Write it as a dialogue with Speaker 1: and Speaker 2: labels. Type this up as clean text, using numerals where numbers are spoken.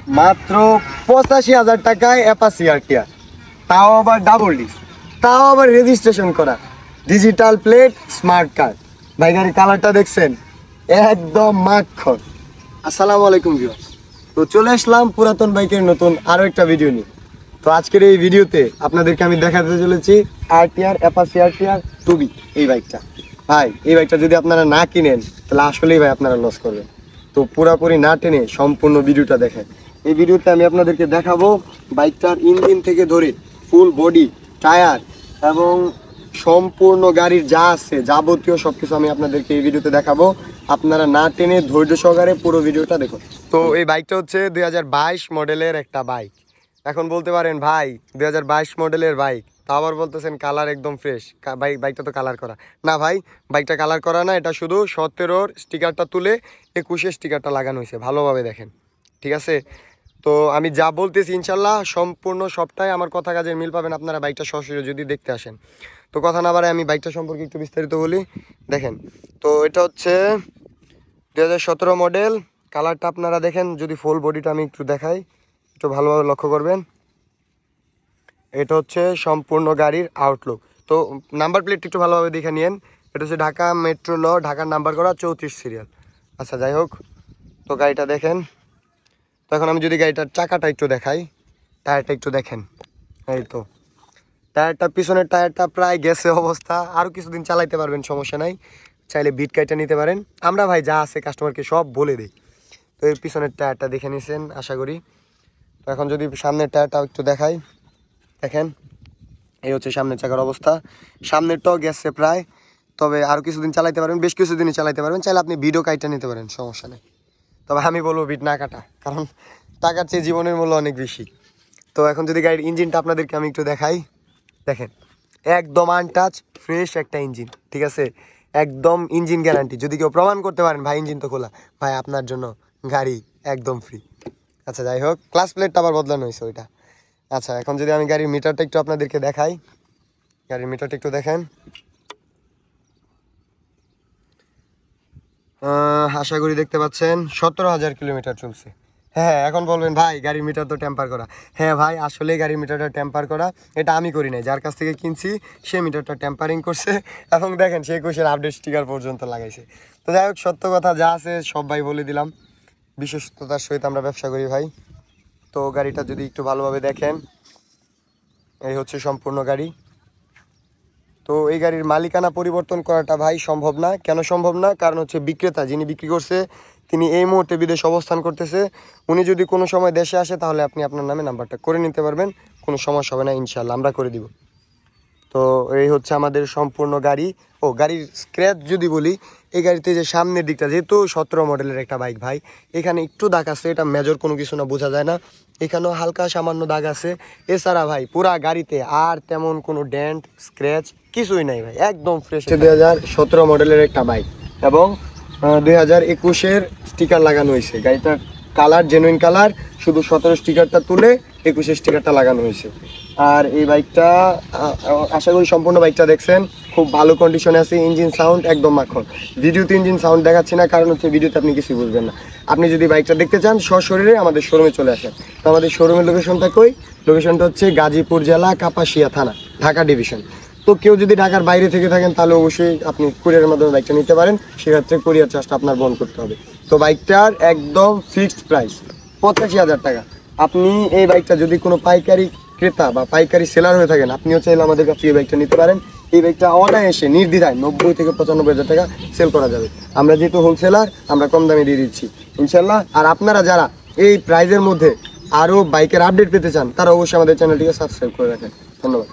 Speaker 1: মাত্র 85,000 টাকায় Apache RTR, তাও আবার ডাবল ডিস্ক, তাও আবার রেজিস্ট্রেশন করা, ডিজিটাল প্লেট, স্মার্ট কার্ড। ভাই গাড়ির কালারটা দেখছেন, একদম মাখন। আসসালামু আলাইকুম ভিউয়ার্স, তো চলে আসলাম পুরাতন বাইকের নতুন আরো একটা ভিডিও নিয়ে। তো আজকের এই ভিডিওতে আপনাদেরকে আমি দেখাতে চলেছি আরটিআর, অ্যাপাচি আরটিআর 2B এই বাইকটা। ভাই এই বাইকটা যদি আপনারা না কিনেন তাহলে আসলেই ভাই আপনারা লস করবেন। তো পুরোপুরি না টেনে সম্পূর্ণ ভিডিওটা দেখেন। এই ভিডিওতে আমি আপনাদেরকে দেখাবো বাইকটার ইঞ্জিন থেকে ধরে ফুল বডি, টায়ার এবং সম্পূর্ণ গাড়ির যা আছে যাবতীয় সবকিছু আমি আপনাদেরকে এই ভিডিওতে দেখাবো। আপনারা না টেনে ধৈর্য সহকারে পুরো ভিডিওটা দেখুন। তো এই বাইকটা হচ্ছে 2022 মডেলের একটা বাইক। এখন বলতে পারেন ভাই 2022 মডেলের বাইক, তা আবার বলতেছেন কালার একদম ফ্রেশ। বাইকটা তো কালার করা না ভাই, বাইকটা কালার করা না, এটা শুধু 17-র স্টিকারটা তুলে 21-এর স্টিকারটা লাগানো হয়েছে। ভালোভাবে দেখেন, ঠিক আছে? তো আমি যা বলতেছি ইনশাল্লাহ সম্পূর্ণ সবটাই আমার কথা কাজের মিল পাবেন আপনারা বাইকটা সরাসরি যদি দেখতে আসেন। তো কথা না বাড়ায় আমি বাইকটা সম্পর্কে একটু বিস্তারিত বলি। দেখেন, তো এটা হচ্ছে 2017 মডেল। কালারটা আপনারা দেখেন, যদি ফুল বডিটা আমি একটু দেখাই, একটু ভালোভাবে লক্ষ্য করবেন। এটা হচ্ছে সম্পূর্ণ গাড়ির আউটলুক। তো নাম্বার প্লেট একটু ভালোভাবে দেখে নিন। এটা হচ্ছে ঢাকা মেট্রো ল, ঢাকার নাম্বার করা 34 সিরিয়াল। আচ্ছা যাই হোক, তো গাড়িটা দেখেন। তো এখন আমি যদি গাড়িটার চাকাটা একটু দেখাই, টায়ারটা একটু দেখেন। এই তো টায়ারটা, পিছনের টায়ারটা প্রায় গেছে অবস্থা, আরও কিছুদিন চালাইতে পারবেন, সমস্যা নাই। চাইলে বিট কাইটা নিতে পারেন। আমরা ভাই যা আছে কাস্টমারকে সব বলে দিই। তো এই পিছনের টায়ারটা দেখে নিয়েছেন আশা করি। তো এখন যদি সামনের টায়ারটা একটু দেখাই, দেখেন এই হচ্ছে সামনের চাকার অবস্থা। সামনেরটাও গেছে প্রায়, তবে আরও কিছুদিন চালাইতে পারবেন, বেশ কিছুদিনই চালাইতে পারবেন। চাইলে আপনি বিটও কাইটা নিতে পারেন, সমস্যা নেই। তবে আমি বলবো বিট না কাটা, কারণ টাকার চেয়ে জীবনের মূল্য অনেক বেশি। তো এখন যদি গাড়ির ইঞ্জিনটা আপনাদেরকে আমি একটু দেখাই, দেখেন একদম আনটাচ ফ্রেশ একটা ইঞ্জিন, ঠিক আছে? একদম ইঞ্জিন গ্যারান্টি। যদি কেউ প্রমাণ করতে পারেন ভাই ইঞ্জিন তো খোলা, ভাই আপনার জন্য গাড়ি একদম ফ্রি। আচ্ছা যাই হোক, ক্লাস প্লেটটা আবার বদলানো হয়েছে ওইটা। আচ্ছা এখন যদি আমি গাড়ির মিটারটা একটু আপনাদেরকে দেখাই, গাড়ির মিটারটা একটু দেখেন। আশা করি দেখতে পাচ্ছেন 17,000 কিলোমিটার চলছে। হ্যাঁ এখন বলবেন ভাই গাড়ির মিটার তো টেম্পার করা। হ্যাঁ ভাই আসলে গাড়ির মিটারটা টেম্পার করা, এটা আমি করি নাই, যার কাছ থেকে কিনছি সে মিটারটা টেম্পারিং করছে এবং দেখেন সে 21-এর আপডেট স্টিকার পর্যন্ত লাগাইছে। তো যাই হোক, সত্য কথা যা আছে সব ভাই বলে দিলাম। বিশ্বস্ততার সহিত আমরা ব্যবসা করি ভাই। তো গাড়িটা যদি একটু ভালোভাবে দেখেন, এই হচ্ছে সম্পূর্ণ গাড়ি। তো এই গাড়ির মালিকানা পরিবর্তন করাটা ভাই সম্ভব না। কেন সম্ভব না? কারণ হচ্ছে বিক্রেতা যিনি বিক্রি করছে তিনি এই মুহূর্তে বিদেশে অবস্থান করতেছে। উনি যদি কোনো সময় দেশে আসে তাহলে আপনি আপনার নামে নাম্বারটা করে নিতে পারবেন, কোনো সমস্যা হবে না, ইনশাল্লাহ আমরা করে দিব। তো এই হচ্ছে আমাদের সম্পূর্ণ গাড়ি। ও গাড়ির স্ক্র্যাচ যদি বলি, এই গাড়িতে যে সামনের দিকটা, যেহেতু 17 মডেলের একটা বাইক ভাই, এখানে একটু দাগ আছে, এটা মেজর কোনো কিছু না, বোঝা যায় না। এখানেও হালকা সামান্য দাগ আছে। এছাড়া ভাই পুরা গাড়িতে আর তেমন কোনো ডেন্ট স্ক্র্যাচ কিছুই নাই ভাই, একদম ফ্রেশ। 2017 মডেলের একটা বাইক এবং 2021-এর স্টিকার লাগানো হয়েছে। গাড়িটার কালার জেনুইন কালার, শুধু 17 স্টিকারটা তুলে 21-এর স্টিকারটা লাগানো হয়েছে। আর এই বাইকটা আশা করি সম্পূর্ণ বাইকটা দেখছেন, খুব ভালো কন্ডিশনে আছে। ইঞ্জিন সাউন্ড একদম মাখন। ভিডিওতে ইঞ্জিন সাউন্ড দেখাচ্ছি না, কারণ হচ্ছে ভিডিওতে আপনি কিছু বুঝবেন না। আপনি যদি বাইকটা দেখতে চান সশরীরে আমাদের শোরুমে চলে আসেন। তো আমাদের শোরুমের লোকেশনটা কই? লোকেশনটা হচ্ছে গাজীপুর জেলা, কাপাসিয়া থানা, ঢাকা ডিভিশন। তো কেউ যদি ঢাকার বাইরে থেকে থাকেন তাহলে অবশ্যই আপনি কুরিয়ারের মাধ্যমে বাইকটা নিতে পারেন, সেক্ষেত্রে কুরিয়ার চার্জটা আপনার বহন করতে হবে। তো বাইকটার একদম ফিক্সড প্রাইস 85,000 টাকা। আপনি এই বাইকটা যদি কোনো পাইকারি ক্রেতা বা পাইকারি সেলার হয়ে থাকেন, আপনিও চাইলে আমাদের কাছে এই বাইকটা নিতে পারেন। এই বাইকটা অনায়াসে নির্দ্বিধায় 90 থেকে 95,000 টাকা সেল করা যাবে। আমরা যেহেতু হোলসেলার, আমরা কম দামে দিয়ে দিচ্ছি ইনশাল্লাহ। আর আপনারা যারা এই প্রাইজের মধ্যে আরও বাইকের আপডেট পেতে চান তারা অবশ্যই আমাদের চ্যানেলটিকে সাবস্ক্রাইব করে রাখেন। ধন্যবাদ।